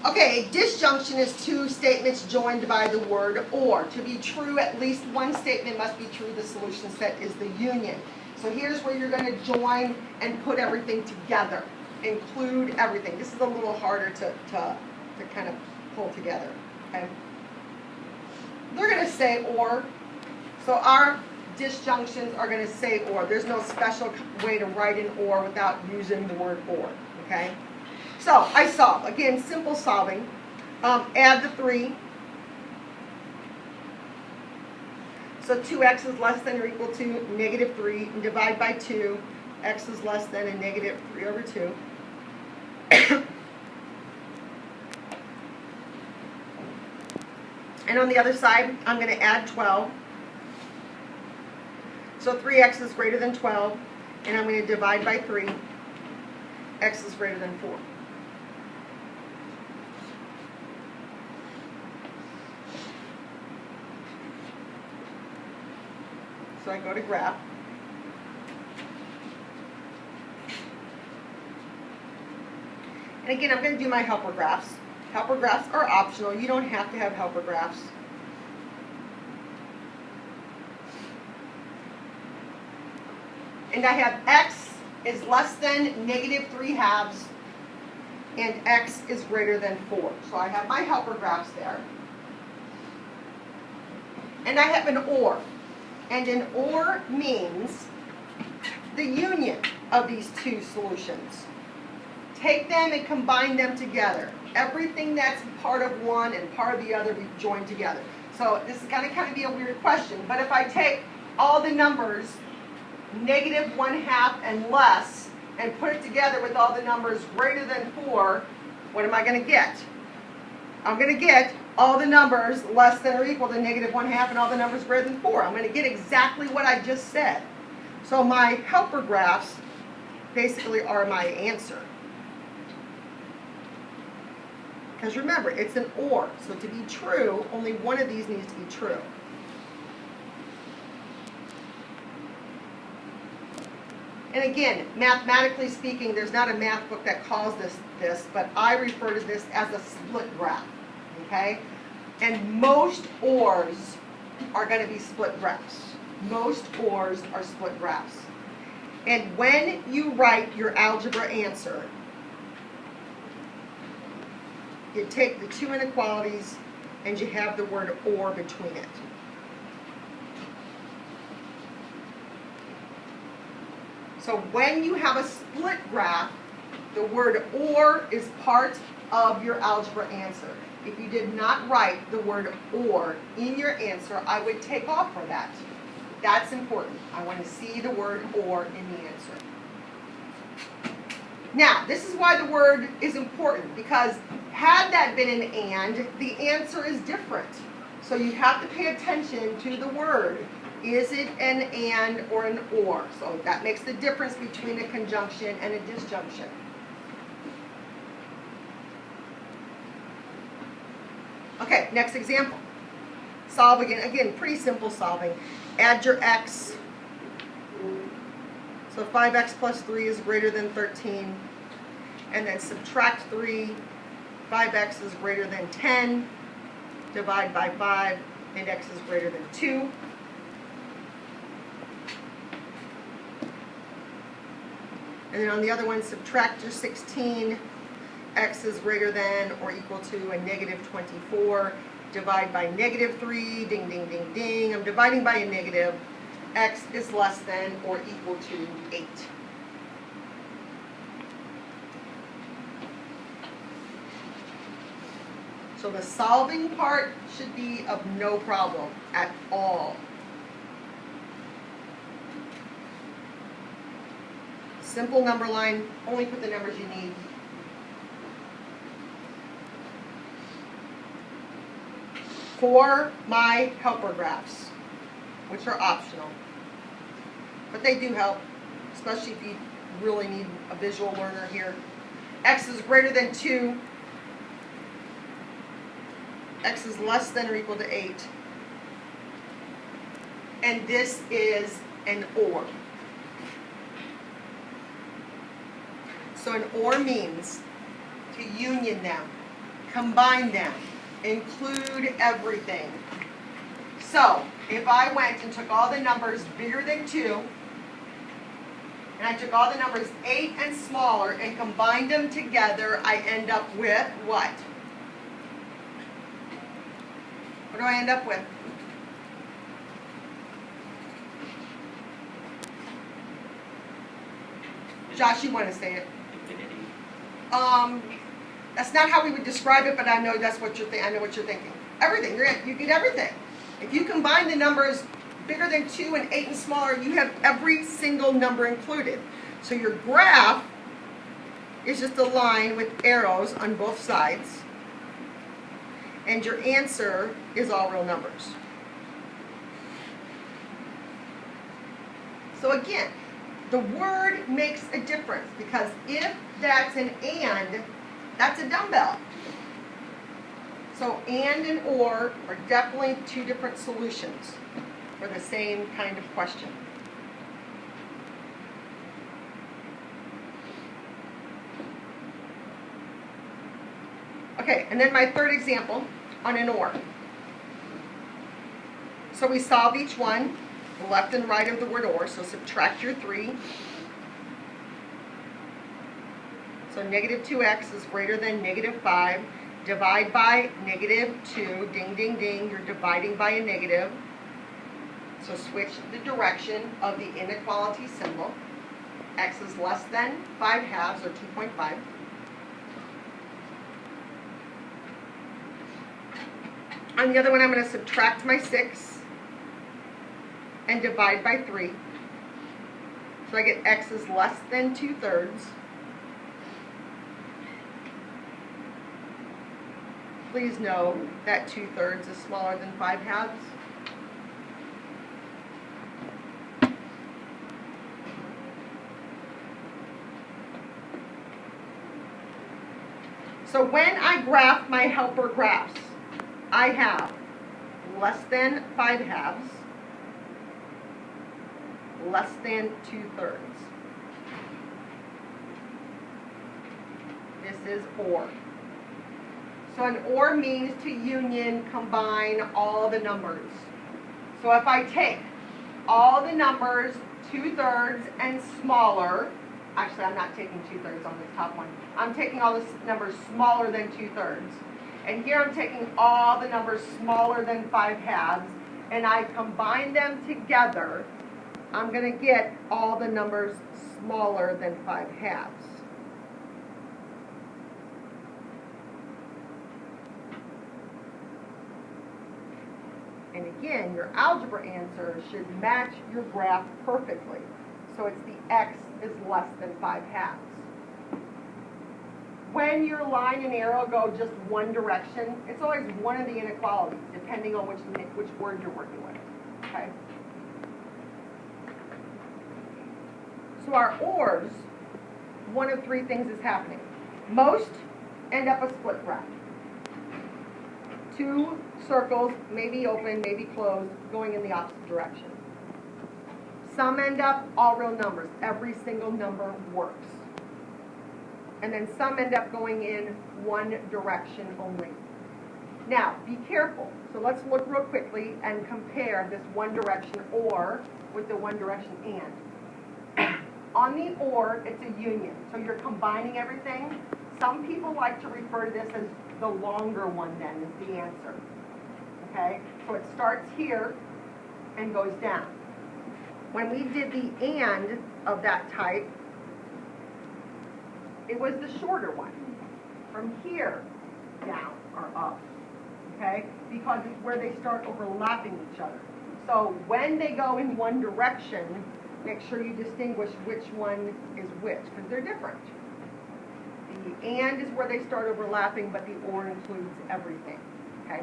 Okay, a disjunction is two statements joined by the word or. To be true, at least one statement must be true. The solution set is the union. So here's where you're going to join and put everything together. Include everything. This is a little harder to kind of pull together. Okay? They're going to say or. So our disjunctions are going to say or. There's no special way to write an or without using the word or. Okay? So I solve. Again, simple solving. Add the 3. So 2x is less than or equal to -3. And divide by 2. X is less than and -3/2. And on the other side, I'm going to add 12. So 3x is greater than 12. And I'm going to divide by 3. X is greater than 4. So I go to graph. And again, I'm going to do my helper graphs. Helper graphs are optional. You don't have to have helper graphs. And I have x is less than -3/2 and x is greater than 4. So I have my helper graphs there. And I have an or. And an or means the union of these two solutions. Take them and combine them together. Everything that's part of one and part of the other we join together. So this is going to kind of be a weird question, but if I take all the numbers -1/2 and less and put it together with all the numbers greater than 4, what am I going to get? I'm going to get all the numbers less than or equal to -1/2 and all the numbers greater than 4. I'm going to get exactly what I just said. So my helper graphs basically are my answer. Because remember, it's an or. So to be true, only one of these needs to be true. And again, mathematically speaking, there's not a math book that calls this, but I refer to this as a split graph. Okay? And most ors are going to be split graphs. Most ors are split graphs. And when you write your algebra answer, you take the two inequalities and you have the word or between it. So when you have a split graph, the word or is part of your algebra answer. If you did not write the word or in your answer, I would take off for that. That's important. I want to see the word or in the answer. Now, this is why the word is important, because had that been an and, the answer is different. So you have to pay attention to the word. Is it an and or an or? So that makes the difference between a conjunction and a disjunction. Okay, next example. Solve again. Again, pretty simple solving. Add your x. So 5x plus 3 is greater than 13. And then subtract 3. 5x is greater than 10. Divide by 5. And x is greater than 2. And then on the other one, subtract your 16. X is greater than or equal to a -24. Divide by -3. Ding, ding, ding, ding. I'm dividing by a negative. X is less than or equal to 8. So the solving part should be of no problem at all. Simple number line, only put the numbers you need. For my helper graphs, which are optional, but they do help, especially if you really need a visual learner here. X is greater than 2. X is less than or equal to 8. And this is an or. So an or means to union them. combine them, include everything. So, if I went and took all the numbers bigger than 2, and I took all the numbers 8 and smaller and combined them together, I end up with what? What do I end up with? Josh, you want to say it? Infinity. That's not how we would describe it, but I know that's what you're I know what you're thinking. Everything. You get everything. If you combine the numbers bigger than 2 and 8 and smaller, you have every single number included. So your graph is just a line with arrows on both sides, and your answer is all real numbers. So again, the word makes a difference, because if that's an and, that's a dumbbell. So and or are definitely two different solutions for the same kind of question. Okay, and then my third example on an or. So we solve each one, the left and right of the word or, so subtract your 3. So negative 2x is greater than negative 5. Divide by negative 2. Ding, ding, ding. You're dividing by a negative. So switch the direction of the inequality symbol. X is less than 5 halves, or 2.5. On the other one, I'm going to subtract my 6 and divide by 3. So I get x is less than 2/3. Please know that 2/3 is smaller than 5 halves. So when I graph my helper graphs, I have less than 5 halves, less than 2/3. This is or. So an or means to union, combine all the numbers. So if I take all the numbers 2/3 and smaller, actually I'm not taking 2/3 on this top one, I'm taking all the numbers smaller than 2/3. And here I'm taking all the numbers smaller than 5 halves, and I combine them together, I'm going to get all the numbers smaller than 5 halves. And again, your algebra answer should match your graph perfectly. So it's the x is less than 5 halves. When your line and arrow go just one direction, it's always one of the inequalities, depending on which word you're working with. Okay? So our ors, one of 3 things is happening. Most end up a split graph. 2 circles, maybe open, maybe closed, going in the opposite direction. Some end up all real numbers. Every single number works. And then some end up going in one direction only. Now, be careful. So let's look real quickly and compare this one direction or with the one direction and. On the or, it's a union. So you're combining everything. Some people like to refer to this as the longer one then is the answer. Okay? So it starts here and goes down. When we did the and of that type, it was the shorter one. From here down or up. Okay? Because it's where they start overlapping each other. So when they go in one direction, make sure you distinguish which one is which, because they're different. The and is where they start overlapping, but the or includes everything. Okay?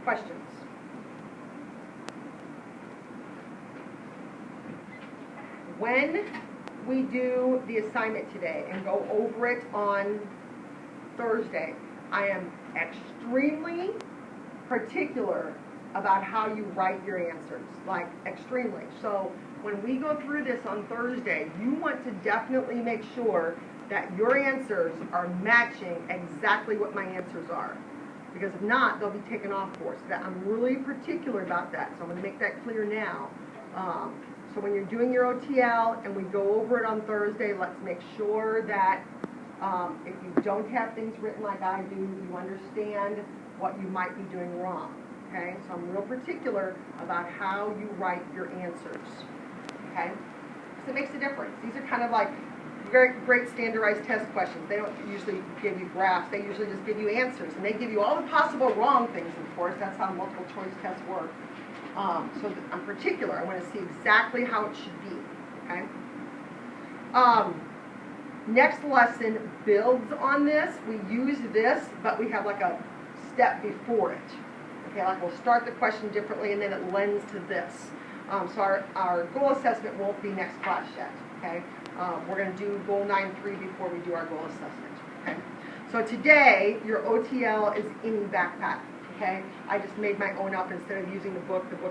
Questions? When we do the assignment today and go over it on Thursday, I am extremely particular about how you write your answers, like extremely. So when we go through this on Thursday, you want to definitely make sure that your answers are matching exactly what my answers are. Because if not, they'll be taken off for us. I'm really particular about that, so I'm going to make that clear now. So when you're doing your OTL and we go over it on Thursday, let's make sure that if you don't have things written like I do, you understand what you might be doing wrong. Okay, so I'm real particular about how you write your answers. Okay, because it makes a difference. These are kind of like very great standardized test questions. They don't usually give you graphs. They usually just give you answers, and they give you all the possible wrong things. Of course, that's how multiple choice tests work. So I'm particular. I want to see exactly how it should be. Okay. Next lesson builds on this. We use this, but we have like a step before it. Okay, like we'll start the question differently, and then it lends to this. So our goal assessment won't be next class yet. Okay, we're going to do goal 9.3 before we do our goal assessment. Okay, so today your OTL is in backpack. Okay, I just made my own up instead of using the book. The book